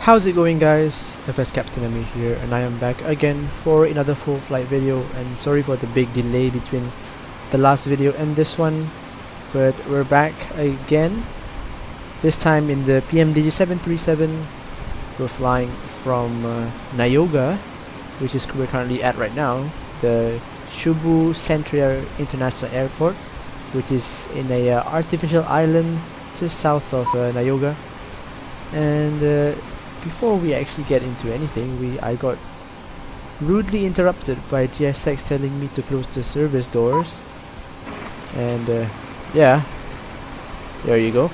How's it going, guys? FS Captain Ami here, and I am back again for another full flight video. And sorry for the big delay between the last video and this one, but we're back again. This time in the PMDG 737. We're flying from Nayoga, which is we're currently at right now, the Chubu Centrier International Airport, which is in a artificial island just south of Nayoga. And before we actually get into anything, I got rudely interrupted by GSX telling me to close the service doors. And yeah, there you go.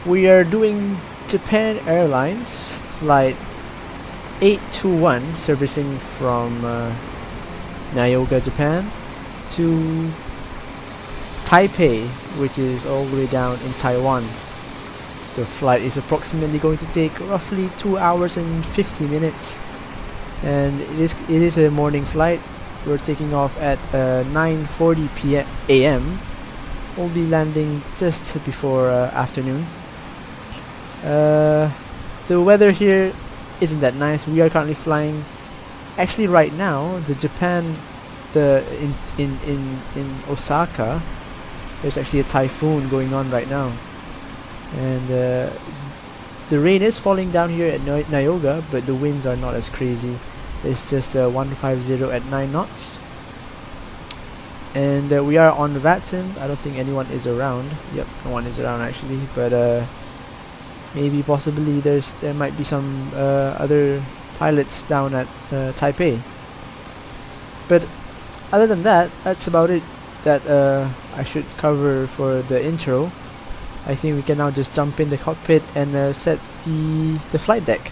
We are doing Japan Airlines flight 821, servicing from Nayoga, Japan to Taipei, which is all the way down in Taiwan. The flight is approximately going to take roughly 2 hours and 50 minutes, and it is a morning flight. We're taking off at 9:40 a.m. We'll be landing just before afternoon. The weather here isn't that nice. We are currently flying, actually right now, in Osaka. There's actually a typhoon going on right now. And the rain is falling down here at Nayoga, but the winds are not as crazy. It's just 150 at 9 knots. And we are on PACSIM. I don't think anyone is around. Yep, no one is around actually, but maybe possibly there might be some other pilots down at Taipei. But other than that, that's about it that I should cover for the intro. I think we can now just jump in the cockpit and set the flight deck.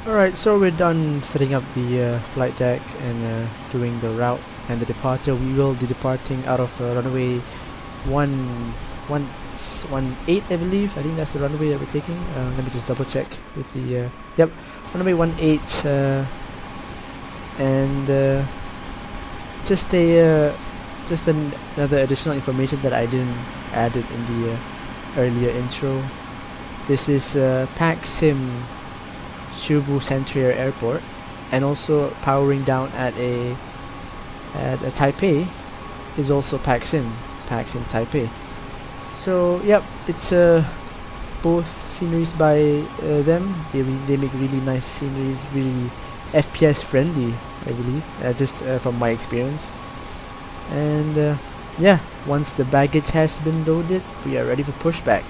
Alright, so we're done setting up the flight deck and doing the route and the departure. We will be departing out of runway 18, I believe. I think that's the runway that we're taking. Let me just double check with the yep, runway 18, and just another additional information that I didn't add it in the earlier intro. This is PACSIM Chubu Centrier Airport, and also powering down at a Taipei is also PACSIM Taipei. So yep, it's both sceneries by them. They make really nice sceneries, really FPS friendly, I believe, just from my experience. And yeah, once the baggage has been loaded, we are ready for pushback.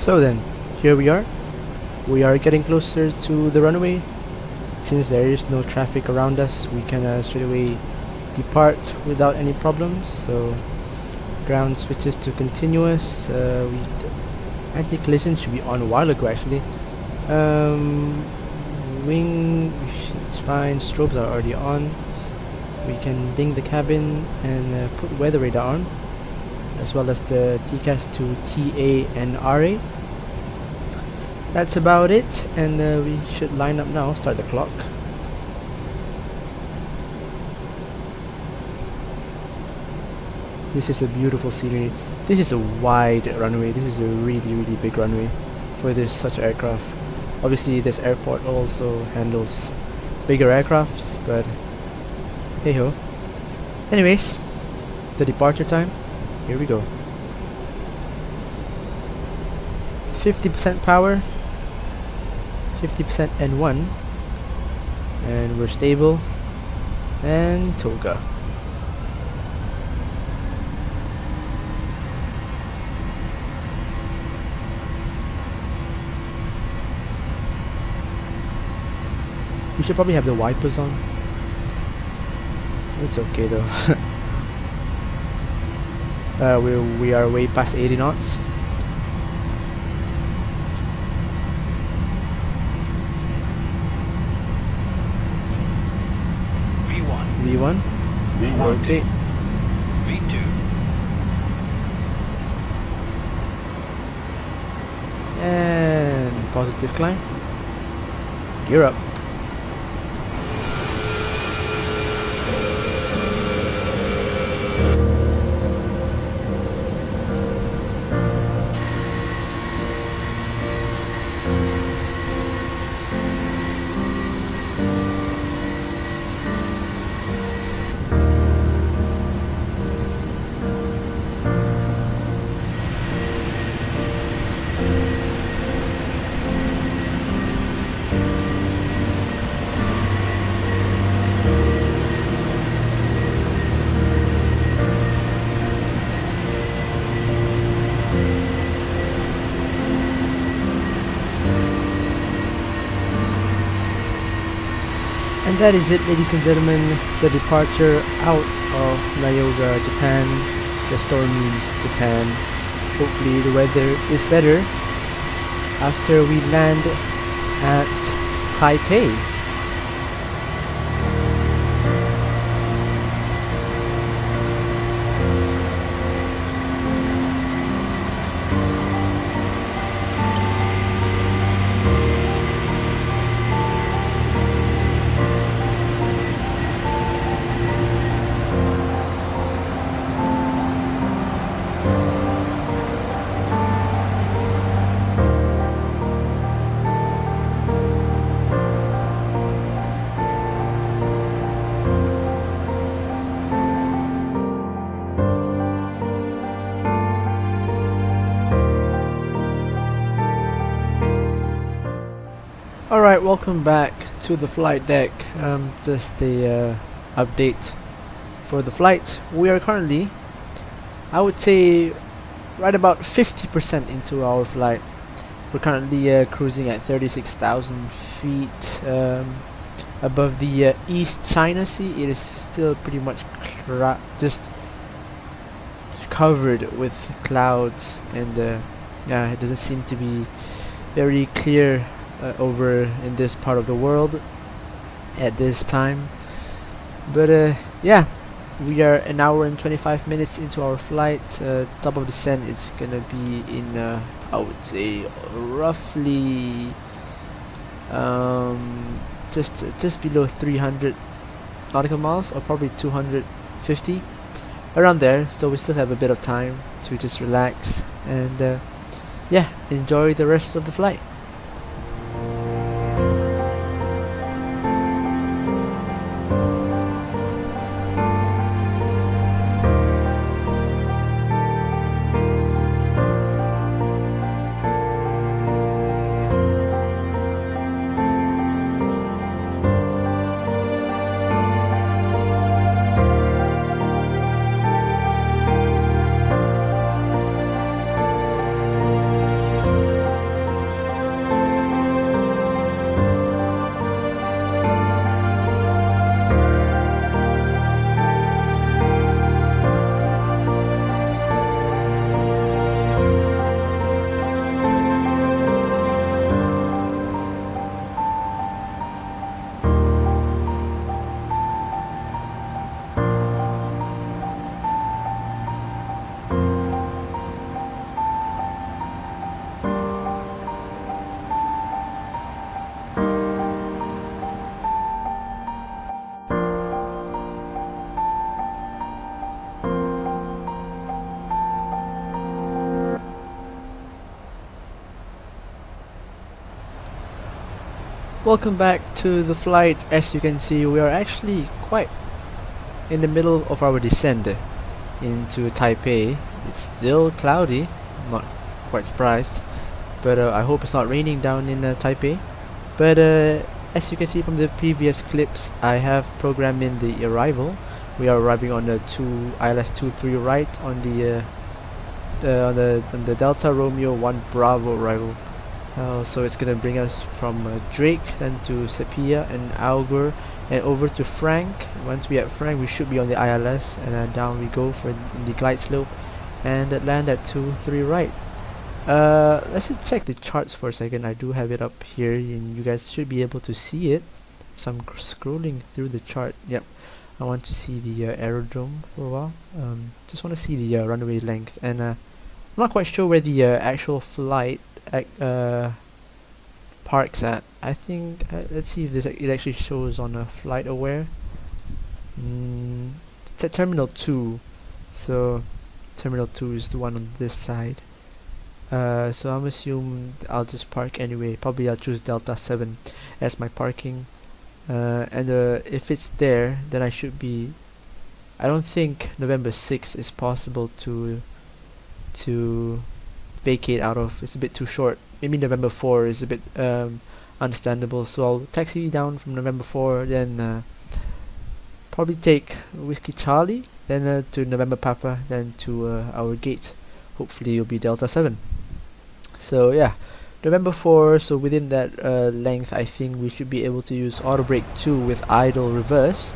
So then, here we are. We are getting closer to the runway. Since there is no traffic around us, we can straight away depart without any problems. So ground switches to continuous. Anti-collision should be on a while ago actually. Wing, it's fine. Strobes are already on. We can ding the cabin and put weather radar on, as well as the TCAS to TA and RA. That's about it, and we should line up now, start the clock. This is a beautiful scenery. This is a wide runway. This is a really big runway for this such aircraft. Obviously this airport also handles bigger aircrafts, but hey ho. Anyways, the departure time, here we go. 50% power, 50% N1, and we're stable, and toga. We should probably have the wipers on. It's okay though. We are way past 80 knots. V1. Rotate. V2. And positive climb. Gear up. And that is it, ladies and gentlemen, the departure out of Nayoga, Japan, the stormy Japan. Hopefully the weather is better after we land at Taipei. Alright, welcome back to the flight deck. Just a update for the flight. We are currently, I would say, right about 50% into our flight. We're currently cruising at 36,000 feet above the East China Sea. It is still pretty much just covered with clouds, and yeah, it doesn't seem to be very clear over in this part of the world at this time. But yeah, we are an hour and 25 minutes into our flight. Top of descent is gonna be in I would say roughly just below 300 nautical miles, or probably 250 around there. So we still have a bit of time to just relax and yeah, enjoy the rest of the flight. Welcome back to the flight. As you can see, we are actually quite in the middle of our descent into Taipei. It's still cloudy, I'm not quite surprised, but I hope it's not raining down in Taipei. But as you can see from the previous clips, I have programmed in the arrival. We are arriving on the ILS 23 right on the Delta Romeo 1 Bravo arrival. So it's gonna bring us from Drake, then to Sepia and Augur, and over to Frank. Once we at Frank, we should be on the ILS, and down we go for the glide slope, and land at 23 right. Let's just check the charts for a second. I do have it up here, and you guys should be able to see it. So I'm scrolling through the chart. Yep, I want to see the aerodrome for a while. Just want to see the runway length, and I'm not quite sure where the actual flight parks at. I think let's see if it actually shows on a flight aware. It's at Terminal 2, so Terminal 2 is the one on this side. So I'm assuming I'll just park anyway. Probably I'll choose Delta 7 as my parking, and if it's there, then I should be. I don't think November 6 is possible to vacate out of. It's a bit too short. Maybe November 4 is a bit understandable, so I'll taxi down from November 4, then probably take Whiskey Charlie, then to November Papa, then to our gate. Hopefully it'll be Delta 7. So yeah, November 4, so within that length I think we should be able to use Auto Brake 2 with idle reverse,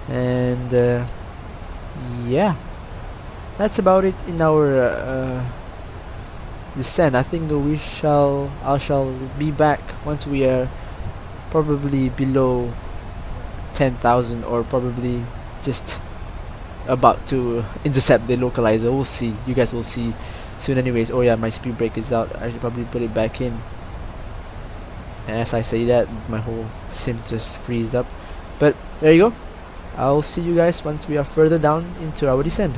and yeah, that's about it in our descent. I think I shall be back once we are probably below 10,000, or probably just about to intercept the localizer. We'll see. You guys will see soon anyways. Oh yeah, my speed brake is out. I should probably put it back in. And as I say that, my whole sim just freezed up. But there you go. I'll see you guys once we are further down into our descent.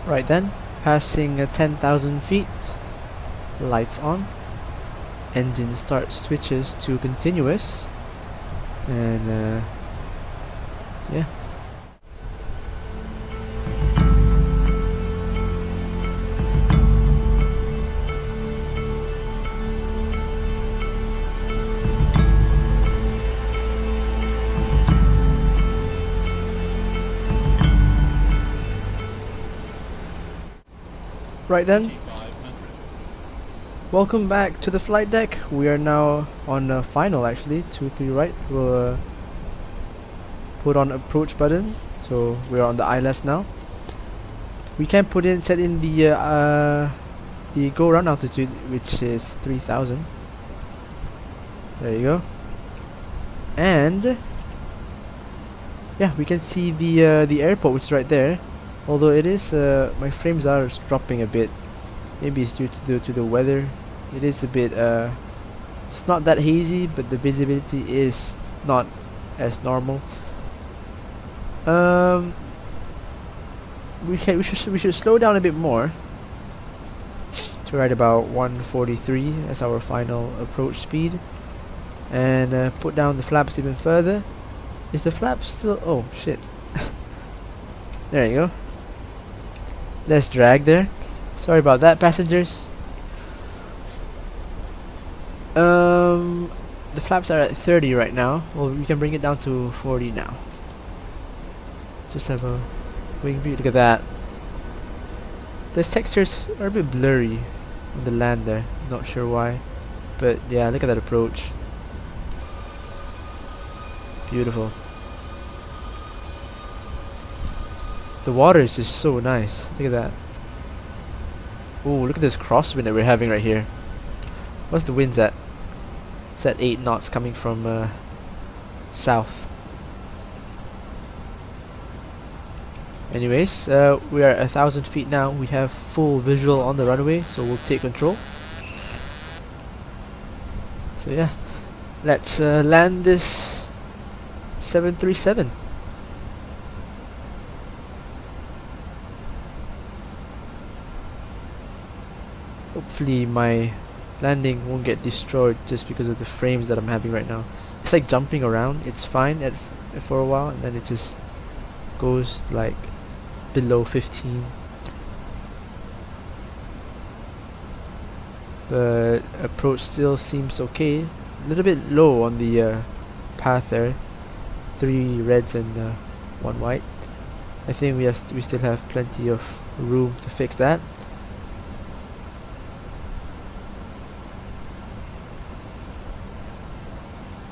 Right then, passing 10,000 feet, lights on, engine start switches to continuous, and yeah. Right then, welcome back to the flight deck. We are now on final, actually, 2-3 right. We'll put on approach button, so we're on the ILS now. We can set in the go round altitude, which is 3,000. There you go. And yeah, we can see the airport, which is right there. Although it is, my frames are dropping a bit. Maybe it's due to the weather. It is a bit, it's not that hazy, but the visibility is not as normal. We should slow down a bit more to right about 143 as our final approach speed, and put down the flaps even further. Is the flap still? Oh shit! There you go. Less drag there. Sorry about that, passengers. The flaps are at 30 right now. Well, we can bring it down to 40 now. Just have a wing view. Look at that. The textures are a bit blurry on the land there. Not sure why, but yeah, look at that approach. Beautiful. The water is just so nice. Look at that. Oh, look at this crosswind that we're having right here. What's the winds at? It's at 8 knots coming from south. Anyways, we are 1,000 feet now. We have full visual on the runway, so we'll take control. So yeah, let's land this 737. Hopefully my landing won't get destroyed just because of the frames that I'm having right now. It's like jumping around. It's fine for a while, and then it just goes like below 15. But approach still seems okay. A little bit low on the path there. 3 reds and 1 white. I think we still have plenty of room to fix that.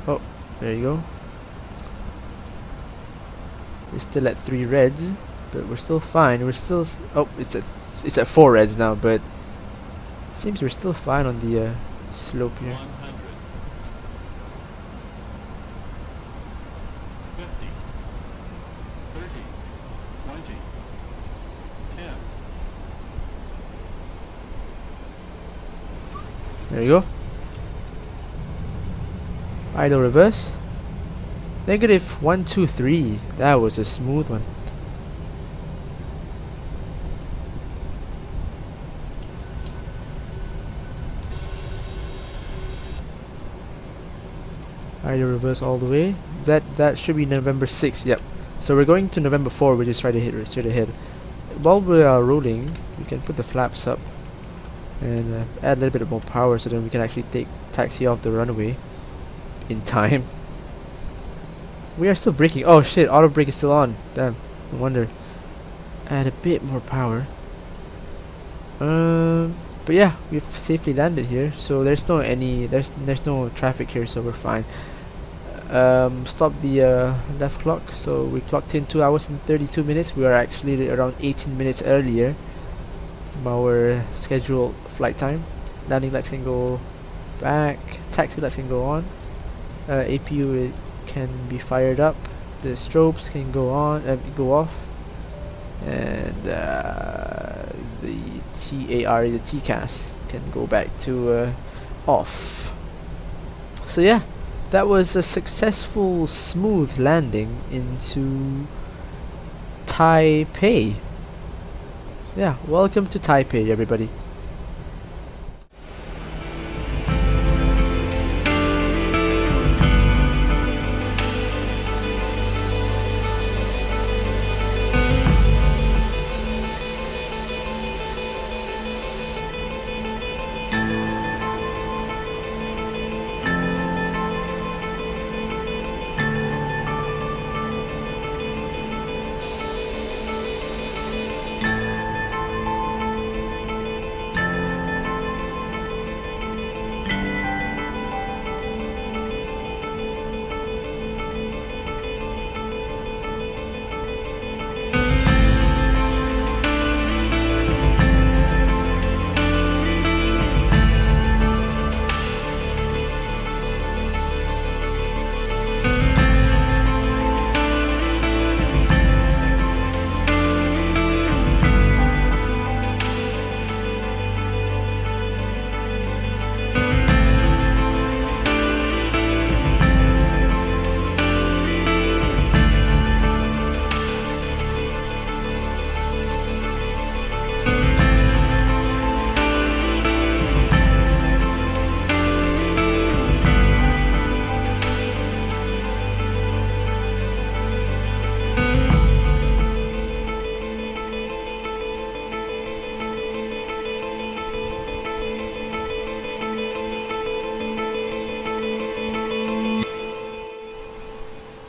Oh, there you go. It's still at 3 reds, but we're still fine. We're still oh, it's at 4 reds now, but seems we're still fine on the slope here. 100, 50, 30, 20, 10. There you go. Idle reverse. Negative 123. That was a smooth one. Idle reverse all the way. That should be November 6th. Yep. So we're going to November 4, which is straight ahead. While we are rolling, we can put the flaps up and add a little bit more power, so then we can actually taxi off the runway in time. We are still braking. Oh shit, auto brake is still on. Damn, no wonder. Add a bit more power. But yeah, we've safely landed here, so there's no traffic here, so we're fine. Stop the left clock. So we clocked in 2 hours and 32 minutes. We are actually around 18 minutes earlier from our scheduled flight time. Landing lights can go back. Taxi lights can go on. APU can be fired up. The strobes can go on, go off, and the the TCAS can go back to off. So yeah, that was a successful, smooth landing into Taipei. Yeah, welcome to Taipei, everybody.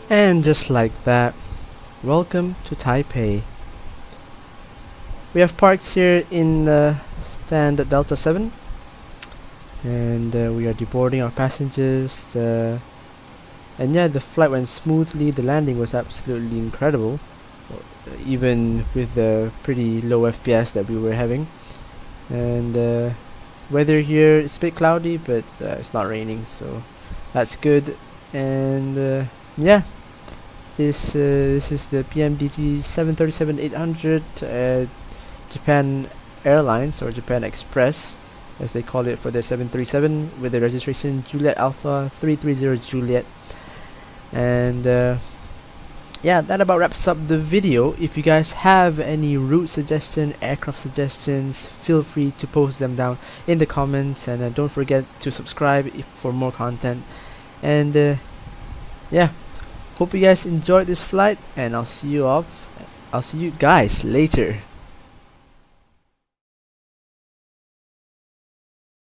And just like that, welcome to Taipei. We have parked here in stand at Delta 7, and we are deboarding our passengers. And yeah, the flight went smoothly. The landing was absolutely incredible, even with the pretty low FPS that we were having. And weather here, it's a bit cloudy, but it's not raining, so that's good. And yeah, This is the PMDG 737-800 Japan Airlines, or Japan Express as they call it, for the 737, with the registration Juliet Alpha 330 Juliet. And yeah, that about wraps up the video. If you guys have any route suggestion, aircraft suggestions, feel free to post them down in the comments, and don't forget to subscribe for more content. And yeah, hope you guys enjoyed this flight, and I'll see you guys later.